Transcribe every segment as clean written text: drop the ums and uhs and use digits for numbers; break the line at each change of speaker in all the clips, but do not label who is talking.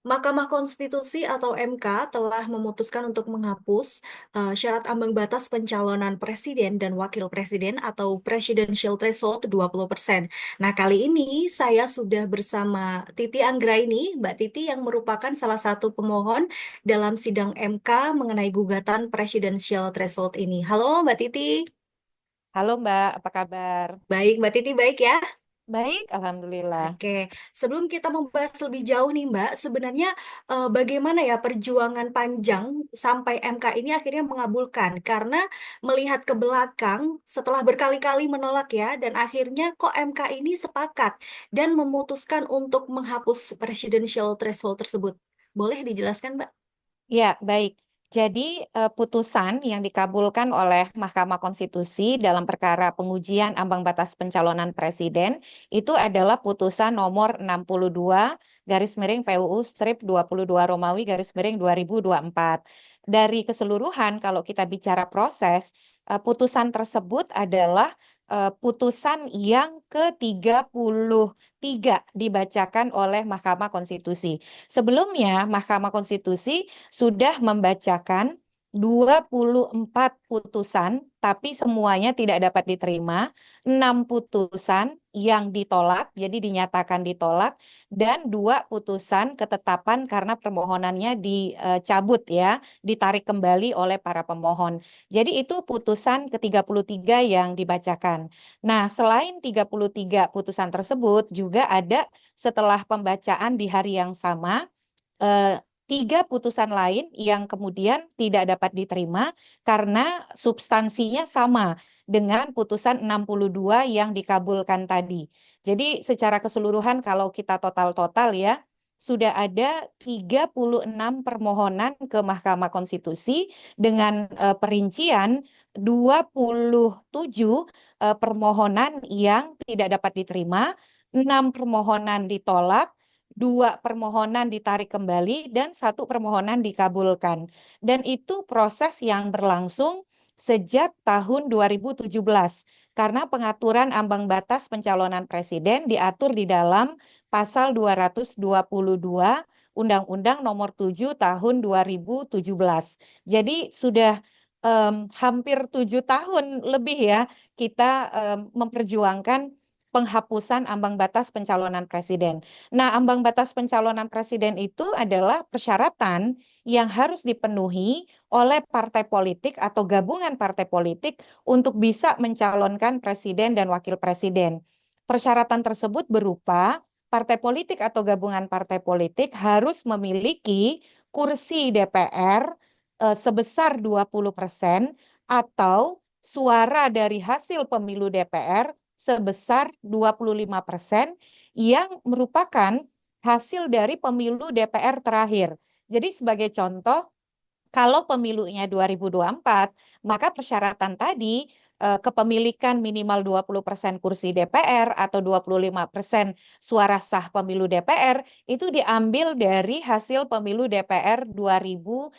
Mahkamah Konstitusi atau MK telah memutuskan untuk menghapus syarat ambang batas pencalonan presiden dan wakil presiden atau presidential threshold 20%. Nah, kali ini saya sudah bersama Titi Anggraini, Mbak Titi yang merupakan salah satu pemohon dalam sidang MK mengenai gugatan presidential threshold ini. Halo, Mbak Titi.
Halo Mbak, apa kabar?
Baik, Mbak Titi baik ya.
Baik, Alhamdulillah.
Oke, sebelum kita membahas lebih jauh nih Mbak, sebenarnya bagaimana ya perjuangan panjang sampai MK ini akhirnya mengabulkan? Karena melihat ke belakang setelah berkali-kali menolak ya, dan akhirnya kok MK ini sepakat dan memutuskan untuk menghapus presidential threshold tersebut. Boleh dijelaskan Mbak?
Ya, baik. Jadi putusan yang dikabulkan oleh Mahkamah Konstitusi dalam perkara pengujian ambang batas pencalonan presiden itu adalah putusan nomor 62 garis miring PUU strip 22 Romawi garis miring 2024. Dari keseluruhan kalau kita bicara proses, putusan tersebut adalah putusan yang ke-33 dibacakan oleh Mahkamah Konstitusi. Sebelumnya, Mahkamah Konstitusi sudah membacakan 24 putusan, tapi semuanya tidak dapat diterima, 6 putusan yang ditolak, jadi dinyatakan ditolak, dan 2 putusan ketetapan karena permohonannya dicabut ya, ditarik kembali oleh para pemohon. Jadi itu putusan ke-33 yang dibacakan. Nah, selain 33 putusan tersebut, juga ada setelah pembacaan di hari yang sama, eh, 3 putusan lain yang kemudian tidak dapat diterima karena substansinya sama dengan putusan 62 yang dikabulkan tadi. Jadi secara keseluruhan kalau kita total-total ya, sudah ada 36 permohonan ke Mahkamah Konstitusi dengan perincian 27 permohonan yang tidak dapat diterima, 6 permohonan ditolak, 2 permohonan ditarik kembali, dan 1 permohonan dikabulkan. Dan itu proses yang berlangsung sejak tahun 2017, karena pengaturan ambang batas pencalonan presiden diatur di dalam pasal 222 Undang-Undang Nomor 7 Tahun 2017. Jadi sudah hampir 7 tahun lebih ya kita memperjuangkan penghapusan ambang batas pencalonan presiden. Nah, ambang batas pencalonan presiden itu adalah persyaratan yang harus dipenuhi oleh partai politik atau gabungan partai politik untuk bisa mencalonkan presiden dan wakil presiden. Persyaratan tersebut berupa partai politik atau gabungan partai politik harus memiliki kursi DPR sebesar 20% atau suara dari hasil pemilu DPR sebesar 25% yang merupakan hasil dari pemilu DPR terakhir. Jadi sebagai contoh, kalau pemilunya 2024, maka persyaratan tadi kepemilikan minimal 20% kursi DPR atau 25% suara sah pemilu DPR itu diambil dari hasil pemilu DPR 2019.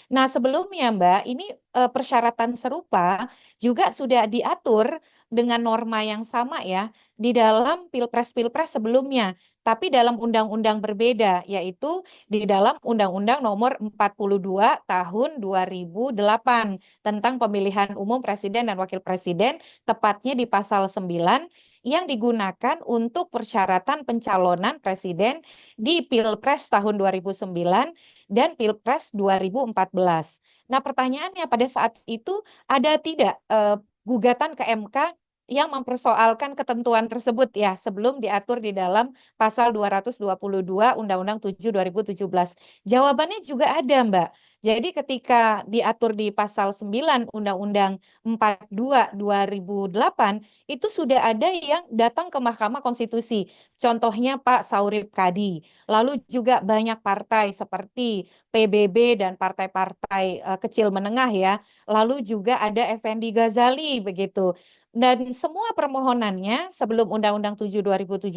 Nah, sebelumnya Mbak, ini persyaratan serupa juga sudah diatur dengan norma yang sama ya di dalam pilpres-pilpres sebelumnya, tapi dalam undang-undang berbeda, yaitu di dalam Undang-Undang Nomor 42 Tahun 2008 tentang pemilihan umum presiden dan wakil presiden, tepatnya di pasal 9 yang digunakan untuk persyaratan pencalonan presiden di Pilpres tahun 2009 dan Pilpres 2014. Nah, pertanyaannya pada saat itu ada tidak gugatan ke MK yang mempersoalkan ketentuan tersebut ya sebelum diatur di dalam pasal 222 Undang-Undang 7 2017. Jawabannya juga ada, Mbak. Jadi ketika diatur di pasal 9 Undang-Undang 42 2008 itu sudah ada yang datang ke Mahkamah Konstitusi. Contohnya Pak Saurip Kadi. Lalu juga banyak partai seperti PBB dan partai-partai kecil menengah ya. Lalu juga ada Effendi Ghazali begitu. Dan semua permohonannya sebelum Undang-Undang 7 2017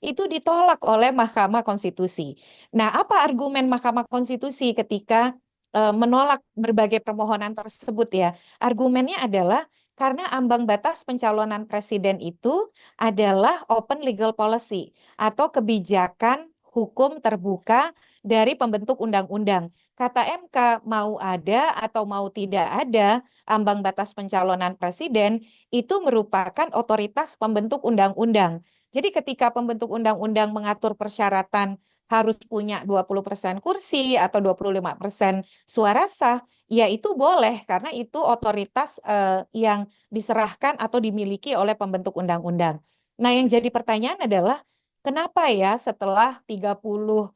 itu ditolak oleh Mahkamah Konstitusi. Nah, apa argumen Mahkamah Konstitusi ketika menolak berbagai permohonan tersebut ya? Argumennya adalah karena ambang batas pencalonan presiden itu adalah open legal policy atau kebijakan hukum terbuka dari pembentuk undang-undang. Kata MK, mau ada atau mau tidak ada ambang batas pencalonan presiden, itu merupakan otoritas pembentuk undang-undang. Jadi ketika pembentuk undang-undang mengatur persyaratan harus punya 20% kursi atau 25% suara sah, ya itu boleh karena itu otoritas yang diserahkan atau dimiliki oleh pembentuk undang-undang. Nah, yang jadi pertanyaan adalah kenapa ya setelah 30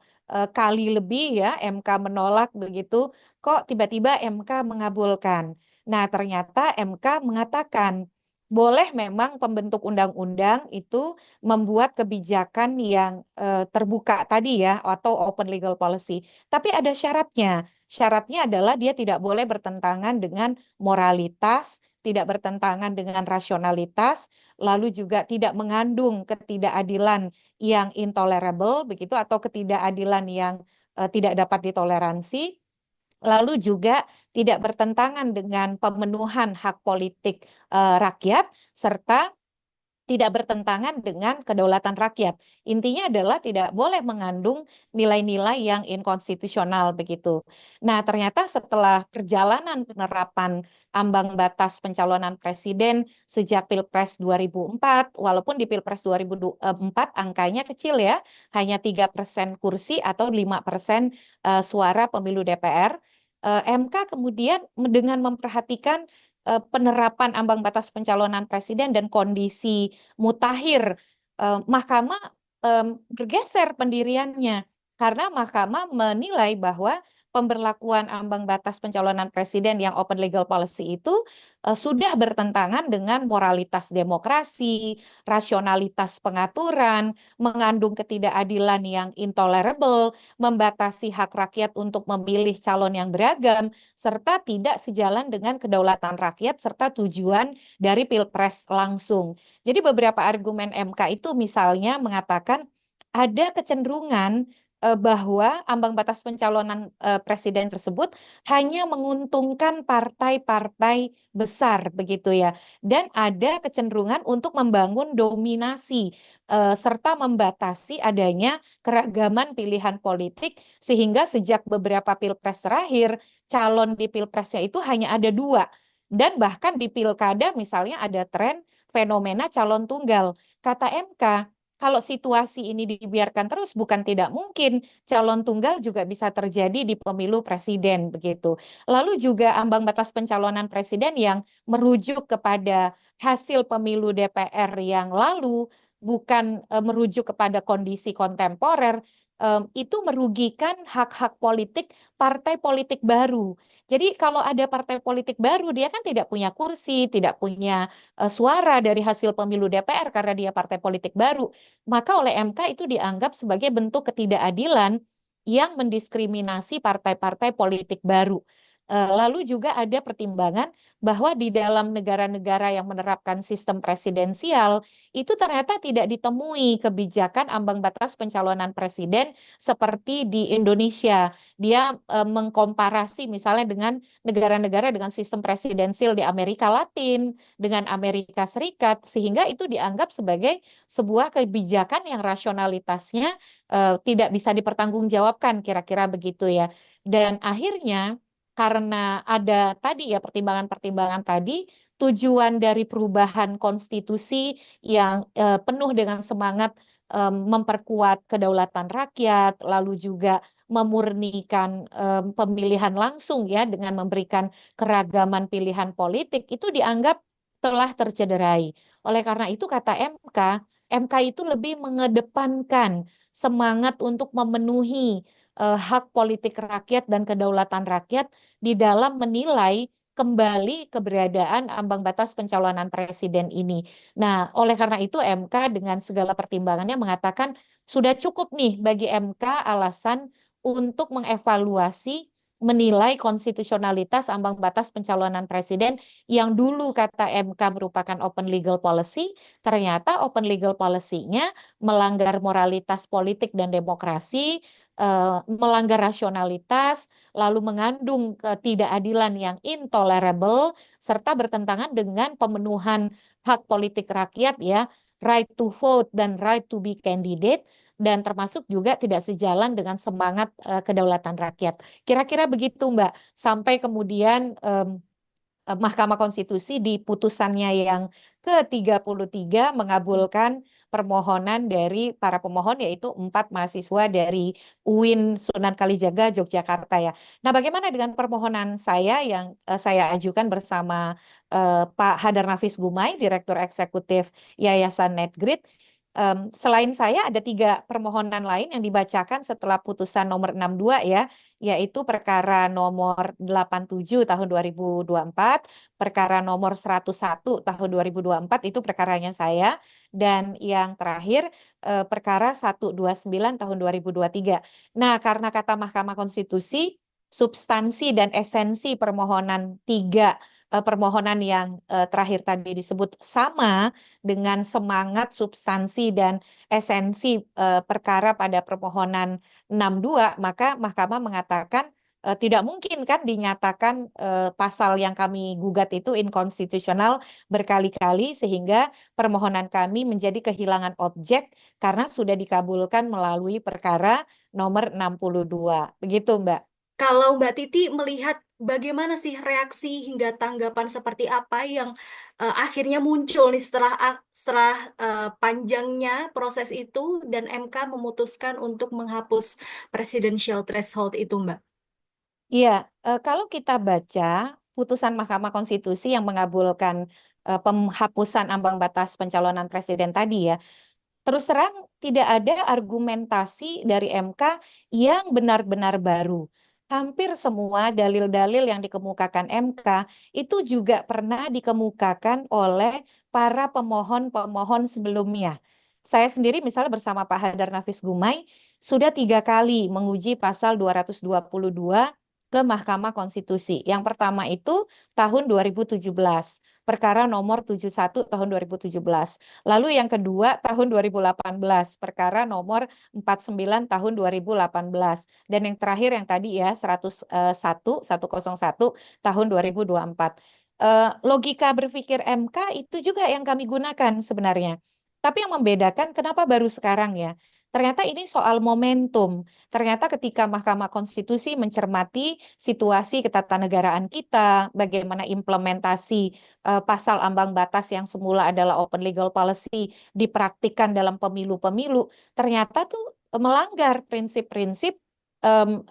kali lebih ya MK menolak begitu, kok tiba-tiba MK mengabulkan. Nah, ternyata MK mengatakan boleh memang pembentuk undang-undang itu membuat kebijakan yang terbuka tadi ya atau open legal policy. Tapi ada syaratnya. Syaratnya adalah dia tidak boleh bertentangan dengan moralitas, tidak bertentangan dengan rasionalitas, lalu juga tidak mengandung ketidakadilan yang intolerable begitu atau ketidakadilan yang tidak dapat ditoleransi. Lalu juga tidak bertentangan dengan pemenuhan hak politik rakyat serta tidak bertentangan dengan kedaulatan rakyat. Intinya adalah tidak boleh mengandung nilai-nilai yang inkonstitusional begitu. Nah, ternyata setelah perjalanan penerapan ambang batas pencalonan presiden sejak Pilpres 2004, walaupun di Pilpres 2004 angkanya kecil ya, hanya 3% kursi atau 5% suara pemilu DPR, MK kemudian dengan memperhatikan penerapan ambang batas pencalonan presiden dan kondisi mutakhir, Mahkamah bergeser pendiriannya karena Mahkamah menilai bahwa pemberlakuan ambang batas pencalonan presiden yang open legal policy itu sudah bertentangan dengan moralitas demokrasi, rasionalitas pengaturan, mengandung ketidakadilan yang intolerable, membatasi hak rakyat untuk memilih calon yang beragam, serta tidak sejalan dengan kedaulatan rakyat serta tujuan dari Pilpres langsung. Jadi beberapa argumen MK itu misalnya mengatakan ada kecenderungan bahwa ambang batas pencalonan presiden tersebut hanya menguntungkan partai-partai besar begitu ya. Dan ada kecenderungan untuk membangun dominasi serta membatasi adanya keragaman pilihan politik sehingga sejak beberapa pilpres terakhir calon di pilpresnya itu hanya ada dua. Dan bahkan di pilkada misalnya ada tren fenomena calon tunggal. Kata MK, kalau situasi ini dibiarkan terus bukan tidak mungkin calon tunggal juga bisa terjadi di pemilu presiden begitu. Lalu juga ambang batas pencalonan presiden yang merujuk kepada hasil pemilu DPR yang lalu bukan merujuk kepada kondisi kontemporer, itu merugikan hak-hak politik partai politik baru. Jadi kalau ada partai politik baru, dia kan tidak punya kursi, tidak punya suara dari hasil pemilu DPR karena dia partai politik baru. Maka oleh MK itu dianggap sebagai bentuk ketidakadilan yang mendiskriminasi partai-partai politik baru. Lalu juga ada pertimbangan bahwa di dalam negara-negara yang menerapkan sistem presidensial, itu ternyata tidak ditemui kebijakan ambang batas pencalonan presiden seperti di Indonesia. Dia mengkomparasi misalnya dengan negara-negara dengan sistem presidensial di Amerika Latin, dengan Amerika Serikat, sehingga itu dianggap sebagai sebuah kebijakan yang rasionalitasnya tidak bisa dipertanggungjawabkan, kira-kira begitu ya. Dan akhirnya karena ada tadi ya pertimbangan-pertimbangan tadi, tujuan dari perubahan konstitusi yang penuh dengan semangat memperkuat kedaulatan rakyat, lalu juga memurnikan pemilihan langsung ya dengan memberikan keragaman pilihan politik itu dianggap telah tercederai. Oleh karena itu kata MK, MK itu lebih mengedepankan semangat untuk memenuhi hak politik rakyat dan kedaulatan rakyat di dalam menilai kembali keberadaan ambang batas pencalonan presiden ini. Nah, oleh karena itu MK dengan segala pertimbangannya mengatakan sudah cukup nih bagi MK alasan untuk mengevaluasi menilai konstitusionalitas ambang batas pencalonan presiden yang dulu kata MK merupakan open legal policy, ternyata open legal policy-nya melanggar moralitas politik dan demokrasi, melanggar rasionalitas, lalu mengandung ketidakadilan yang intolerable, serta bertentangan dengan pemenuhan hak politik rakyat ya, right to vote dan right to be candidate, dan termasuk juga tidak sejalan dengan semangat kedaulatan rakyat. Kira-kira begitu, Mbak. Sampai kemudian Mahkamah Konstitusi di putusannya yang ke-33 mengabulkan permohonan dari para pemohon yaitu 4 mahasiswa dari UIN Sunan Kalijaga Yogyakarta ya. Nah, bagaimana dengan permohonan saya yang saya ajukan bersama Pak Hadar Nafis Gumai, Direktur Eksekutif Yayasan Netgrid. Selain saya ada 3 permohonan lain yang dibacakan setelah putusan nomor 62 ya, yaitu perkara nomor 87 tahun 2024, perkara nomor 101 tahun 2024 itu perkaranya saya, dan yang terakhir perkara 129 tahun 2023. Nah, karena kata Mahkamah Konstitusi, substansi dan esensi permohonan 3 permohonan yang terakhir tadi disebut sama dengan semangat, substansi, dan esensi perkara pada permohonan 62, maka Mahkamah mengatakan tidak mungkin kan dinyatakan pasal yang kami gugat itu inkonstitusional berkali-kali sehingga permohonan kami menjadi kehilangan objek karena sudah dikabulkan melalui perkara nomor 62. Begitu, Mbak.
Kalau Mbak Titi melihat bagaimana sih reaksi hingga tanggapan seperti apa yang akhirnya muncul nih setelah panjangnya proses itu dan MK memutuskan untuk menghapus presidensial threshold itu, Mbak?
Iya, kalau kita baca putusan Mahkamah Konstitusi yang mengabulkan penghapusan ambang batas pencalonan presiden tadi ya, terus terang tidak ada argumentasi dari MK yang benar-benar baru. Hampir semua dalil-dalil yang dikemukakan MK itu juga pernah dikemukakan oleh para pemohon-pemohon sebelumnya. Saya sendiri misalnya bersama Pak Hadar Nafis Gumai sudah 3 kali menguji pasal 222 ke Mahkamah Konstitusi. Yang pertama itu tahun 2017, perkara nomor 71 tahun 2017. Lalu yang kedua tahun 2018, perkara nomor 49 tahun 2018. Dan yang terakhir yang tadi ya 101 tahun 2024. Logika berpikir MK itu juga yang kami gunakan sebenarnya. Tapi yang membedakan kenapa baru sekarang ya? Ternyata ini soal momentum. Ternyata ketika Mahkamah Konstitusi mencermati situasi ketatanegaraan kita, bagaimana implementasi pasal ambang batas yang semula adalah open legal policy dipraktikkan dalam pemilu-pemilu, ternyata tuh melanggar prinsip-prinsip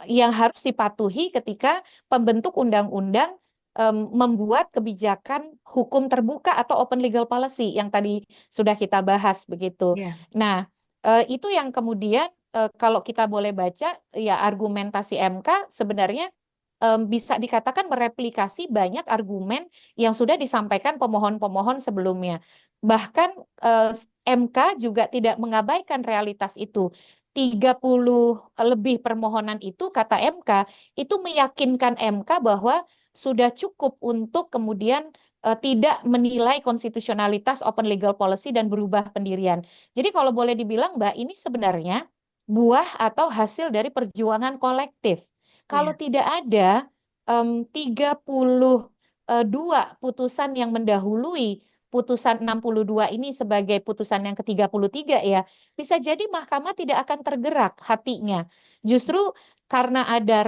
yang harus dipatuhi ketika pembentuk undang-undang membuat kebijakan hukum terbuka atau open legal policy yang tadi sudah kita bahas begitu.
Ya.
Nah, itu yang kemudian kalau kita boleh baca ya argumentasi MK sebenarnya bisa dikatakan mereplikasi banyak argumen yang sudah disampaikan pemohon-pemohon sebelumnya. Bahkan MK juga tidak mengabaikan realitas itu. 30 lebih permohonan itu kata MK itu meyakinkan MK bahwa sudah cukup untuk kemudian tidak menilai konstitusionalitas open legal policy dan berubah pendirian. Jadi kalau boleh dibilang Mbak, ini sebenarnya buah atau hasil dari perjuangan kolektif. Kalau
Ya.
tidak ada 32 putusan yang mendahului putusan 62 ini sebagai putusan yang ke-33 ya, bisa jadi mahkamah tidak akan tergerak hatinya. Justru karena ada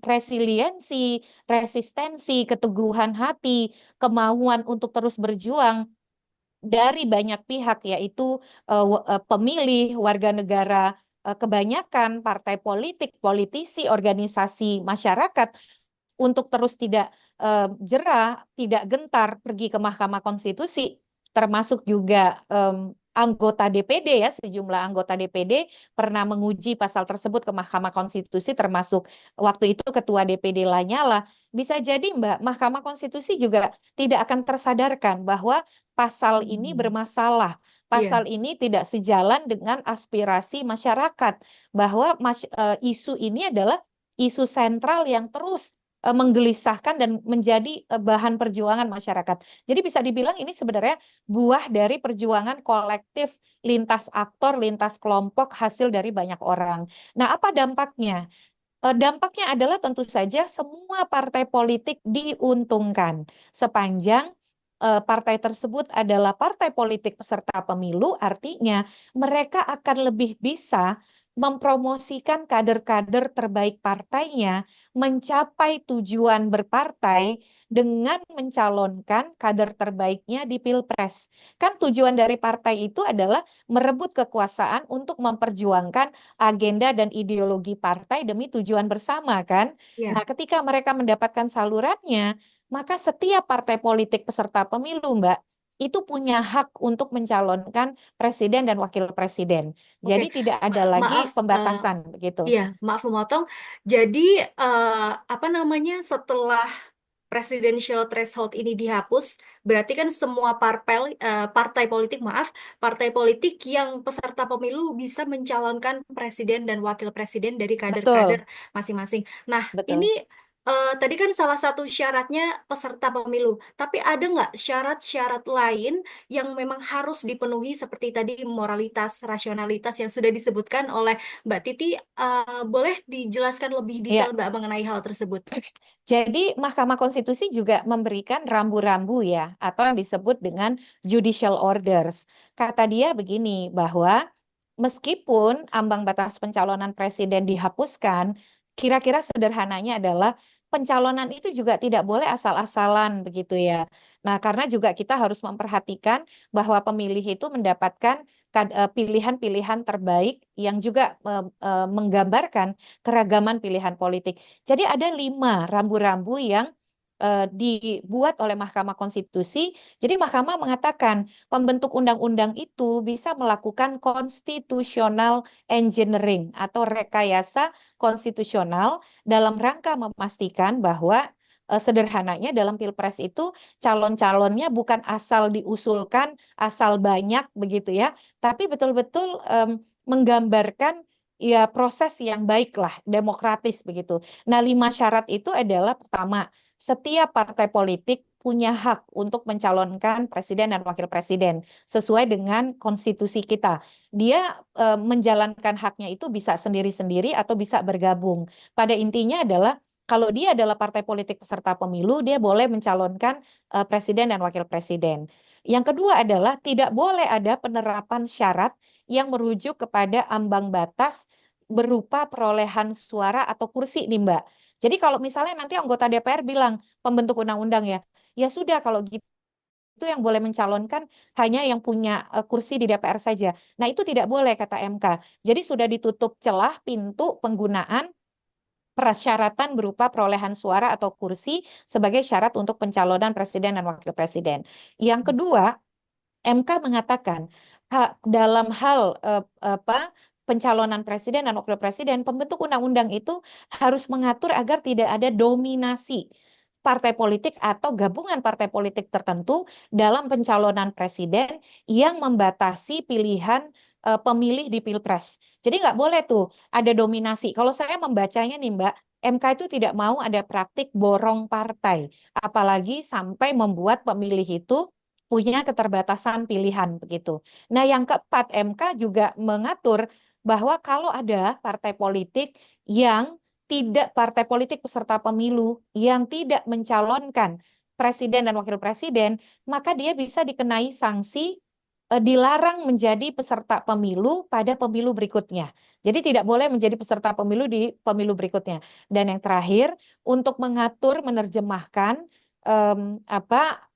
resiliensi, resistensi, keteguhan hati, kemauan untuk terus berjuang dari banyak pihak yaitu pemilih, warga negara kebanyakan, partai politik, politisi, organisasi masyarakat untuk terus tidak jerah, tidak gentar pergi ke Mahkamah Konstitusi, termasuk juga anggota DPD ya, sejumlah anggota DPD pernah menguji pasal tersebut ke Mahkamah Konstitusi, termasuk waktu itu Ketua DPD Lanyala. Bisa jadi Mbak, Mahkamah Konstitusi juga tidak akan tersadarkan bahwa pasal ini
Hmm.
bermasalah.
Iya.
Pasal ini tidak sejalan dengan aspirasi masyarakat, bahwa isu ini adalah isu sentral yang terus menggelisahkan dan menjadi bahan perjuangan masyarakat. Jadi bisa dibilang ini sebenarnya buah dari perjuangan kolektif lintas aktor, lintas kelompok, hasil dari banyak orang. Nah, apa dampaknya? Dampaknya adalah tentu saja semua partai politik diuntungkan sepanjang partai tersebut adalah partai politik peserta pemilu, artinya mereka akan lebih bisa mempromosikan kader-kader terbaik partainya mencapai tujuan berpartai dengan mencalonkan kader terbaiknya di Pilpres. Kan tujuan dari partai itu adalah merebut kekuasaan untuk memperjuangkan agenda dan ideologi partai demi tujuan bersama kan.
Ya,
Nah, ketika mereka mendapatkan salurannya, maka setiap partai politik peserta pemilu, Mbak, itu punya hak untuk mencalonkan presiden dan wakil presiden.
oke.
Jadi tidak ada
Maaf,
lagi pembatasan begitu.
iya, maaf memotong. Jadi, apa namanya, setelah presidential threshold ini dihapus, berarti kan semua partai politik, maaf, partai politik yang peserta pemilu bisa mencalonkan presiden dan wakil presiden dari kader-kader
Betul,
masing-masing. Nah, ini
betul.
tadi kan salah satu syaratnya peserta pemilu, tapi ada nggak syarat-syarat lain yang memang harus dipenuhi seperti tadi moralitas, rasionalitas yang sudah disebutkan oleh Mbak Titi? Boleh dijelaskan lebih detail
Ya,
Mbak mengenai hal tersebut?
jadi Mahkamah Konstitusi juga memberikan rambu-rambu ya, atau yang disebut dengan judicial orders. Kata dia begini, bahwa meskipun ambang batas pencalonan presiden dihapuskan, kira-kira sederhananya adalah pencalonan itu juga tidak boleh asal-asalan begitu ya. Nah, karena juga kita harus memperhatikan bahwa pemilih itu mendapatkan pilihan-pilihan terbaik yang juga menggambarkan keragaman pilihan politik. Jadi ada 5 rambu-rambu yang dibuat oleh Mahkamah Konstitusi. Jadi Mahkamah mengatakan pembentuk undang-undang itu bisa melakukan constitutional engineering atau rekayasa konstitusional dalam rangka memastikan bahwa sederhananya dalam Pilpres itu calon-calonnya bukan asal diusulkan, asal banyak begitu ya, tapi betul-betul menggambarkan ya proses yang baiklah, demokratis begitu. Nah, 5 syarat itu adalah pertama, setiap partai politik punya hak untuk mencalonkan presiden dan wakil presiden sesuai dengan konstitusi kita. Dia menjalankan haknya itu bisa sendiri-sendiri atau bisa bergabung. Pada intinya adalah kalau dia adalah partai politik peserta pemilu, dia boleh mencalonkan presiden dan wakil presiden. Yang kedua adalah tidak boleh ada penerapan syarat yang merujuk kepada ambang batas berupa perolehan suara atau kursi nih Mbak. Jadi kalau misalnya nanti anggota DPR bilang pembentuk undang-undang ya, ya sudah kalau gitu itu yang boleh mencalonkan hanya yang punya kursi di DPR saja. Nah, itu tidak boleh kata MK. Jadi sudah ditutup celah pintu penggunaan persyaratan berupa perolehan suara atau kursi sebagai syarat untuk pencalonan presiden dan wakil presiden. Yang kedua, MK mengatakan dalam hal apa pencalonan presiden dan wakil presiden, pembentuk undang-undang itu harus mengatur agar tidak ada dominasi partai politik atau gabungan partai politik tertentu dalam pencalonan presiden yang membatasi pilihan pemilih di Pilpres. Jadi nggak boleh tuh ada dominasi. Kalau saya membacanya nih Mbak, MK itu tidak mau ada praktik borong partai, apalagi sampai membuat pemilih itu punya keterbatasan pilihan begitu. Nah, yang keempat, MK juga mengatur bahwa kalau ada partai politik yang tidak partai politik peserta pemilu yang tidak mencalonkan presiden dan wakil presiden, maka dia bisa dikenai sanksi dilarang menjadi peserta pemilu pada pemilu berikutnya. Jadi tidak boleh menjadi peserta pemilu di pemilu berikutnya. Dan yang terakhir, untuk mengatur, menerjemahkan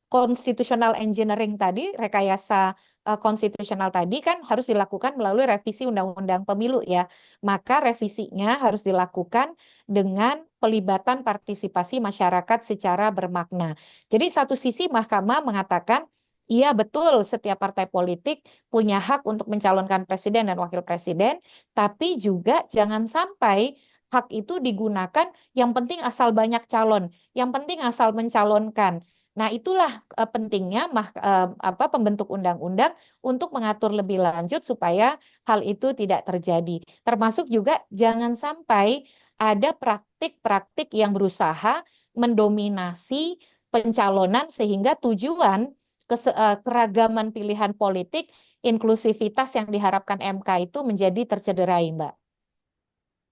constitutional engineering tadi, rekayasa konstitusional tadi kan harus dilakukan melalui revisi Undang-Undang Pemilu ya. Maka revisinya harus dilakukan dengan pelibatan partisipasi masyarakat secara bermakna. Jadi satu sisi Mahkamah mengatakan, iya betul setiap partai politik punya hak untuk mencalonkan presiden dan wakil presiden, tapi juga jangan sampai hak itu digunakan yang penting asal banyak calon, yang penting asal mencalonkan. Nah, itulah pentingnya pembentuk undang-undang untuk mengatur lebih lanjut supaya hal itu tidak terjadi. Termasuk juga jangan sampai ada praktik-praktik yang berusaha mendominasi pencalonan sehingga tujuan keragaman pilihan politik, inklusivitas yang diharapkan MK itu menjadi tercederai, Mbak.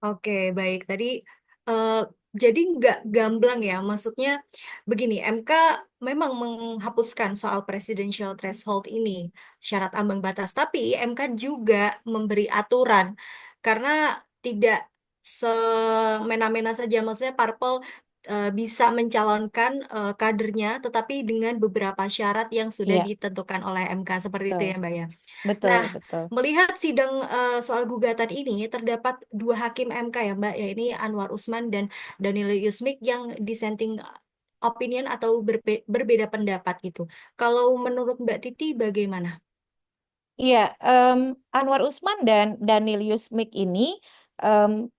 Oke, baik. Tadi eh, Jadi nggak gamblang ya, maksudnya begini, MK memang menghapuskan soal presidential threshold ini, syarat ambang batas, tapi MK juga memberi aturan, karena tidak semena-mena saja, maksudnya parpol bisa mencalonkan kadernya, tetapi dengan beberapa syarat yang sudah
Iya,
ditentukan oleh MK, seperti itu
betul,
ya Mbak ya.
betul,
Nah,
betul.
melihat sidang soal gugatan ini, terdapat dua hakim MK ya Mbak, ya ini Anwar Usman dan Daniel Yusmik yang dissenting opinion atau berbeda pendapat gitu. Kalau menurut Mbak Titi bagaimana?
Iya, Anwar Usman dan Daniel Yusmik ini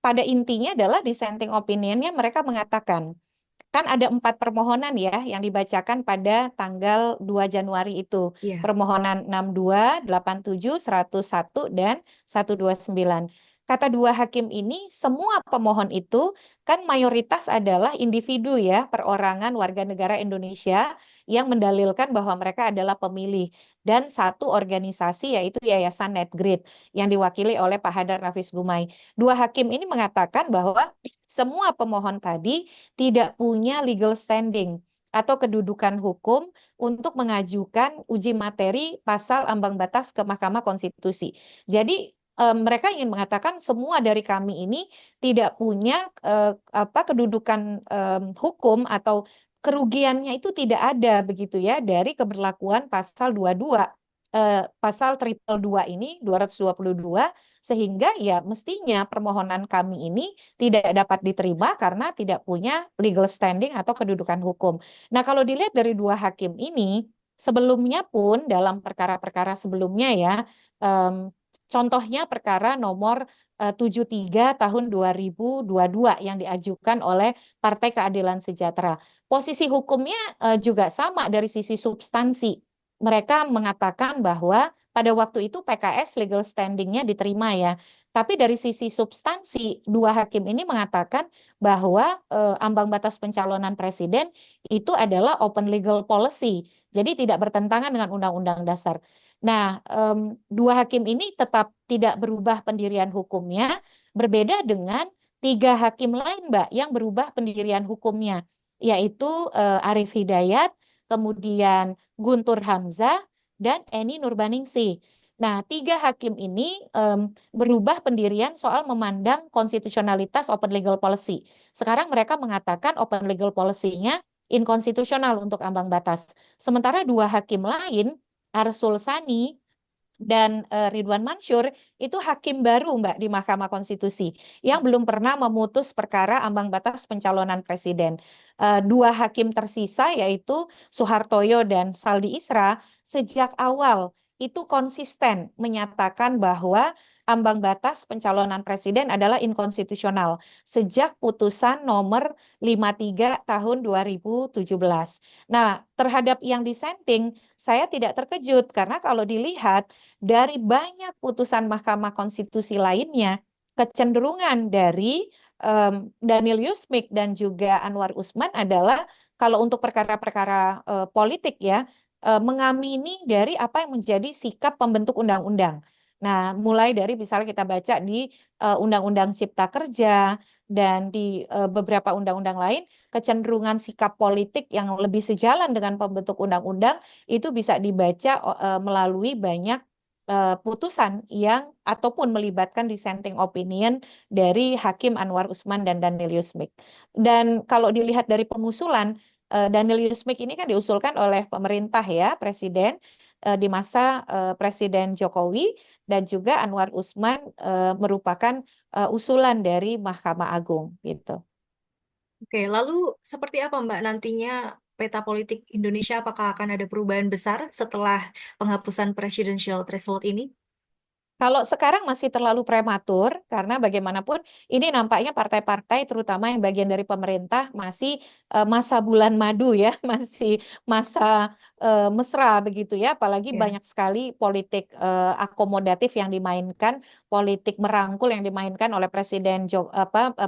pada intinya adalah dissenting opinionnya mereka mengatakan kan ada 4 permohonan ya yang dibacakan pada tanggal 2 Januari itu.
Iya.
Permohonan 62, 87, 101, dan 129. Kata dua hakim ini, semua pemohon itu kan mayoritas adalah individu ya, perorangan warga negara Indonesia yang mendalilkan bahwa mereka adalah pemilih. Dan satu organisasi yaitu Yayasan Netgrid yang diwakili oleh Pak Hadar Nafis Gumai. Dua hakim ini mengatakan bahwa semua pemohon tadi tidak punya legal standing atau kedudukan hukum untuk mengajukan uji materi pasal ambang batas ke Mahkamah Konstitusi. Jadi mereka ingin mengatakan semua dari kami ini tidak punya kedudukan hukum atau kerugiannya itu tidak ada begitu ya dari keberlakuan pasal 22 pasal triple 2 ini 222 sehingga ya mestinya permohonan kami ini tidak dapat diterima karena tidak punya legal standing atau kedudukan hukum. Nah, kalau dilihat dari dua hakim ini, sebelumnya pun dalam perkara-perkara sebelumnya ya, em, contohnya perkara nomor 73 tahun 2022 yang diajukan oleh Partai Keadilan Sejahtera. Posisi hukumnya juga sama dari sisi substansi. Mereka mengatakan bahwa pada waktu itu PKS legal standingnya diterima ya. Tapi dari sisi substansi, dua hakim ini mengatakan bahwa ambang batas pencalonan presiden itu adalah open legal policy. Jadi tidak bertentangan dengan Undang-Undang Dasar. Nah, dua hakim ini tetap tidak berubah pendirian hukumnya, berbeda dengan tiga hakim lain, Mbak, yang berubah pendirian hukumnya, yaitu Arif Hidayat, kemudian Guntur Hamzah, dan Eni Nurbaningsih. Nah, tiga hakim ini berubah pendirian soal memandang konstitusionalitas open legal policy. Sekarang mereka mengatakan open legal policy-nya inkonstitusional untuk ambang batas. Sementara dua hakim lain, Arsul Sani dan Ridwan Mansur, itu hakim baru Mbak di Mahkamah Konstitusi yang belum pernah memutus perkara ambang batas pencalonan presiden. Dua hakim tersisa yaitu Soehartoyo dan Saldi Isra sejak awal itu konsisten menyatakan bahwa ambang batas pencalonan presiden adalah inkonstitusional sejak putusan nomor 53 tahun 2017. Nah, terhadap yang dissenting, saya tidak terkejut karena kalau dilihat dari banyak putusan Mahkamah Konstitusi lainnya, kecenderungan dari Daniel Yusmik dan juga Anwar Usman adalah kalau untuk perkara-perkara politik ya, mengamini dari apa yang menjadi sikap pembentuk undang-undang. Nah, mulai dari misalnya kita baca di Undang-Undang Cipta Kerja dan di beberapa undang-undang lain, kecenderungan sikap politik yang lebih sejalan dengan pembentuk undang-undang itu bisa dibaca melalui banyak putusan yang ataupun melibatkan dissenting opinion dari Hakim Anwar Usman dan Daniel Yusmik. Dan kalau dilihat dari pengusulan, Daniel Yusmik ini kan diusulkan oleh pemerintah ya, Presiden di masa Presiden Jokowi dan juga Anwar Usman merupakan usulan dari Mahkamah Agung gitu.
Oke, lalu seperti apa Mbak nantinya peta politik Indonesia, apakah akan ada perubahan besar setelah penghapusan presidential threshold ini?
Kalau sekarang masih terlalu prematur, karena bagaimanapun ini nampaknya partai-partai, terutama yang bagian dari pemerintah, masih masa bulan madu ya, masih masa mesra begitu ya. Apalagi
Ya.
banyak sekali politik akomodatif yang dimainkan, politik merangkul yang dimainkan oleh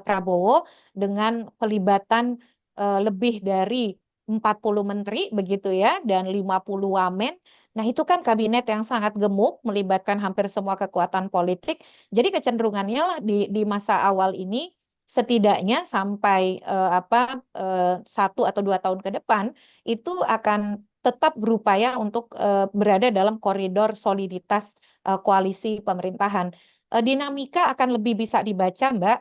Prabowo dengan pelibatan lebih dari 40 menteri begitu ya, dan 50 wamen. Nah, itu kan kabinet yang sangat gemuk, melibatkan hampir semua kekuatan politik. Jadi kecenderungannya lah di masa awal ini, setidaknya sampai 1 atau 2 tahun ke depan itu akan tetap berupaya untuk berada dalam koridor soliditas koalisi pemerintahan. Dinamika akan lebih bisa dibaca, Mbak,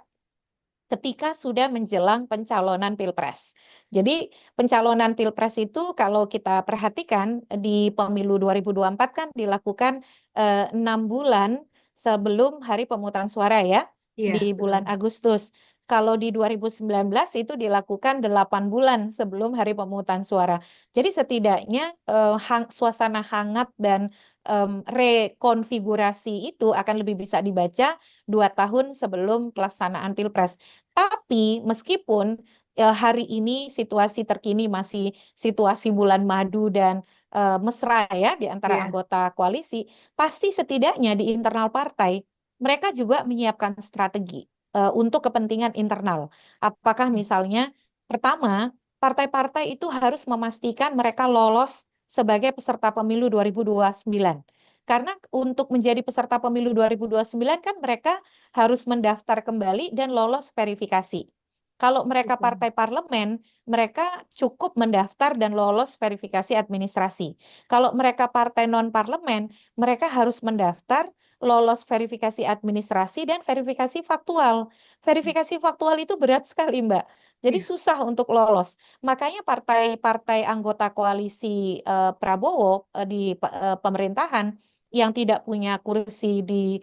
ketika sudah menjelang pencalonan Pilpres. Jadi pencalonan Pilpres itu kalau kita perhatikan di pemilu 2024 kan dilakukan 6 bulan sebelum hari pemungutan suara ya,
Iya,
di
betul.
bulan Agustus. Kalau di 2019 itu dilakukan 8 bulan sebelum hari pemungutan suara. Jadi setidaknya suasana hangat dan rekonfigurasi itu akan lebih bisa dibaca 2 tahun sebelum pelaksanaan Pilpres. Tapi meskipun hari ini situasi terkini masih situasi bulan madu dan mesra ya di antara
Iya.
anggota koalisi, pasti setidaknya di internal partai mereka juga menyiapkan strategi untuk kepentingan internal. Apakah misalnya pertama, partai-partai itu harus memastikan mereka lolos sebagai peserta pemilu 2029. Karena untuk menjadi peserta pemilu 2029 kan mereka harus mendaftar kembali dan lolos verifikasi. Kalau mereka
Betul.
partai parlemen, mereka cukup mendaftar dan lolos verifikasi administrasi. Kalau mereka partai non-parlemen, mereka harus mendaftar, lolos verifikasi administrasi, dan verifikasi faktual. Verifikasi faktual itu berat sekali, Mbak. Jadi
Iya.
susah untuk lolos. Makanya partai-partai anggota koalisi Prabowo di pemerintahan yang tidak punya kursi di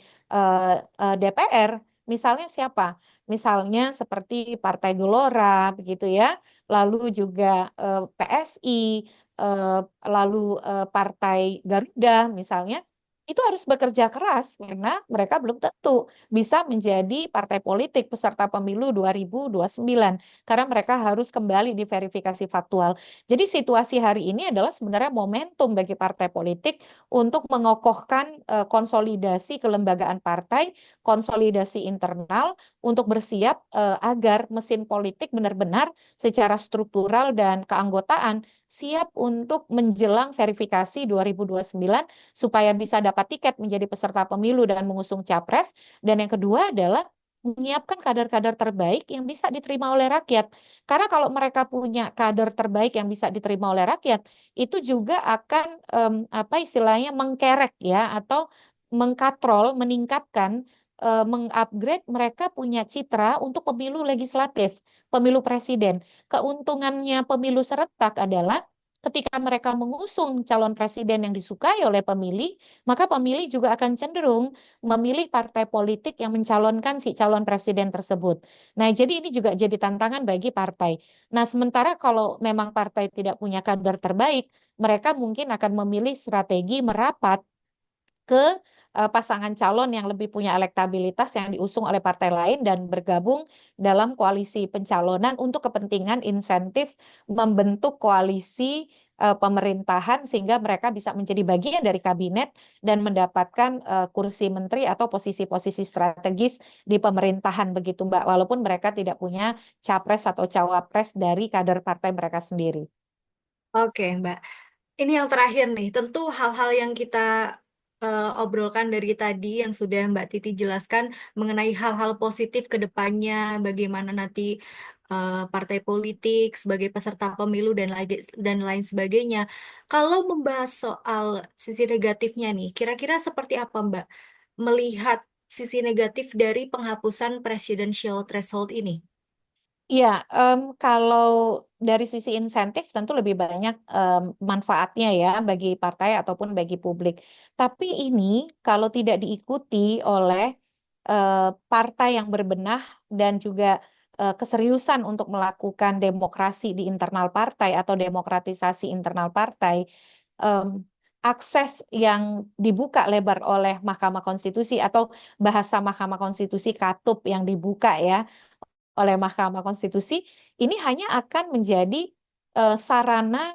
DPR, misalnya siapa? Misalnya seperti Partai Gelora, begitu ya, lalu juga PSI, eh, lalu Partai Garuda, misalnya, itu harus bekerja keras karena mereka belum tentu bisa menjadi partai politik peserta pemilu 2029 karena mereka harus kembali diverifikasi faktual. Jadi situasi hari ini adalah sebenarnya momentum bagi partai politik untuk mengokohkan konsolidasi kelembagaan partai, konsolidasi internal untuk bersiap agar mesin politik benar-benar secara struktural dan keanggotaan siap untuk menjelang verifikasi 2029 supaya bisa dapat tiket menjadi peserta pemilu dan mengusung capres. Dan yang kedua adalah menyiapkan kader-kader terbaik yang bisa diterima oleh rakyat. Karena kalau mereka punya kader terbaik yang bisa diterima oleh rakyat, itu juga akan apa istilahnya mengkerek ya atau mengkatrol, meningkatkan, mengupgrade mereka punya citra untuk pemilu legislatif, pemilu presiden. Keuntungannya pemilu serentak adalah ketika mereka mengusung calon presiden yang disukai oleh pemilih, maka pemilih juga akan cenderung memilih partai politik yang mencalonkan si calon presiden tersebut. Nah, jadi ini juga jadi tantangan bagi partai. Nah, sementara kalau memang partai tidak punya kader terbaik, mereka mungkin akan memilih strategi merapat ke pasangan calon yang lebih punya elektabilitas yang diusung oleh partai lain dan bergabung dalam koalisi pencalonan untuk kepentingan insentif membentuk koalisi pemerintahan sehingga mereka bisa menjadi bagian dari kabinet dan mendapatkan kursi menteri atau posisi-posisi strategis di pemerintahan begitu Mbak, walaupun mereka tidak punya capres atau cawapres dari kader partai mereka sendiri.
Oke, Mbak. Ini yang terakhir nih, tentu hal-hal yang kita obrolkan dari tadi yang sudah Mbak Titi jelaskan mengenai hal-hal positif ke depannya, bagaimana nanti partai politik sebagai peserta pemilu dan lain sebagainya. Kalau membahas soal sisi negatifnya nih, kira-kira seperti apa Mbak melihat sisi negatif dari penghapusan presidential threshold ini?
Iya, kalau dari sisi insentif tentu lebih banyak manfaatnya ya bagi partai ataupun bagi publik. Tapi ini kalau tidak diikuti oleh partai yang berbenah dan juga keseriusan untuk melakukan demokrasi di internal partai atau demokratisasi internal partai, em, akses yang dibuka lebar oleh Mahkamah Konstitusi atau bahasa Mahkamah Konstitusi katup yang dibuka ya oleh Mahkamah Konstitusi ini hanya akan menjadi sarana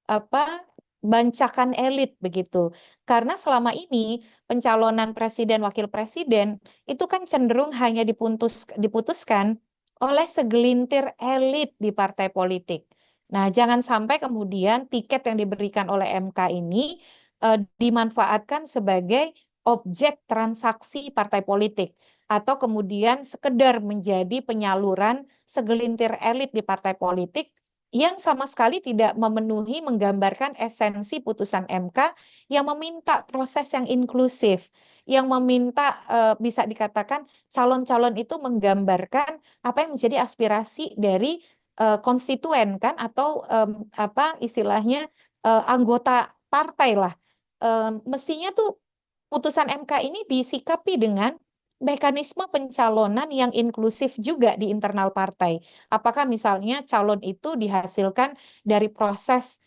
apa bancakan elit begitu. Karena selama ini pencalonan presiden wakil presiden itu kan cenderung hanya diputuskan oleh segelintir elit di partai politik. Nah, jangan sampai kemudian tiket yang diberikan oleh MK ini dimanfaatkan sebagai objek transaksi partai politik. atau kemudian sekedar menjadi penyaluran segelintir elit di partai politik yang sama sekali tidak memenuhi menggambarkan esensi putusan MK yang meminta proses yang inklusif, yang meminta bisa dikatakan calon-calon itu menggambarkan apa yang menjadi aspirasi dari konstituen kan atau apa istilahnya anggota partai lah. Mestinya tuh putusan MK ini disikapi dengan mekanisme pencalonan yang inklusif juga di internal partai. Apakah misalnya calon itu dihasilkan dari proses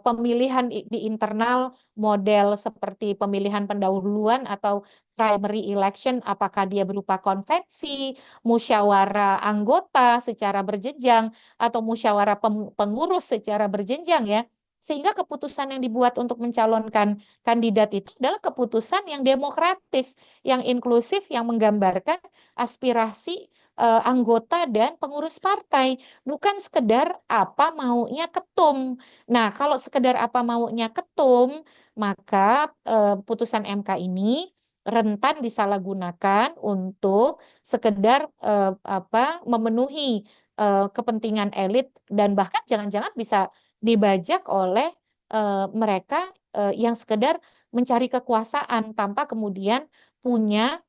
pemilihan di internal model seperti pemilihan pendahuluan atau primary election, apakah dia berupa konvensi, musyawarah anggota secara berjenjang, atau musyawarah pengurus secara berjenjang ya. Sehingga keputusan yang dibuat untuk mencalonkan kandidat itu adalah keputusan yang demokratis, yang inklusif, yang menggambarkan aspirasi anggota dan pengurus partai, bukan sekedar apa maunya ketum. Nah, kalau sekedar apa maunya ketum, maka putusan MK ini rentan disalahgunakan untuk sekedar apa memenuhi kepentingan elit dan bahkan jangan-jangan bisa dibajak oleh mereka yang sekedar mencari kekuasaan tanpa kemudian punya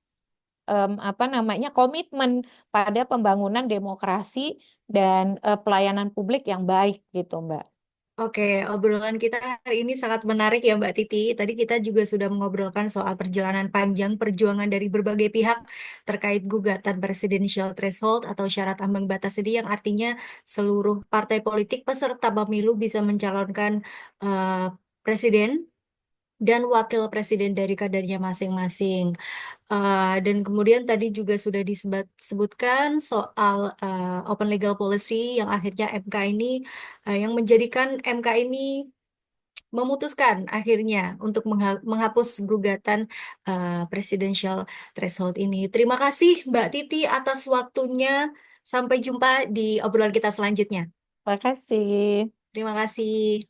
apa namanya komitmen pada pembangunan demokrasi dan pelayanan publik yang baik gitu, Mbak.
Oke, obrolan kita hari ini sangat menarik ya Mbak Titi. Tadi kita juga sudah mengobrolkan soal perjalanan panjang perjuangan dari berbagai pihak terkait gugatan presidensial threshold atau syarat ambang batas ini yang artinya seluruh partai politik peserta pemilu bisa mencalonkan eh, presiden dan wakil presiden dari kadernya masing-masing. Dan kemudian tadi juga sudah disebutkan soal open legal policy yang akhirnya MK ini yang menjadikan MK ini memutuskan akhirnya untuk menghapus gugatan presidential threshold ini. Terima kasih Mbak Titi atas waktunya. Sampai jumpa di obrolan kita selanjutnya.
Terima kasih.
Terima kasih.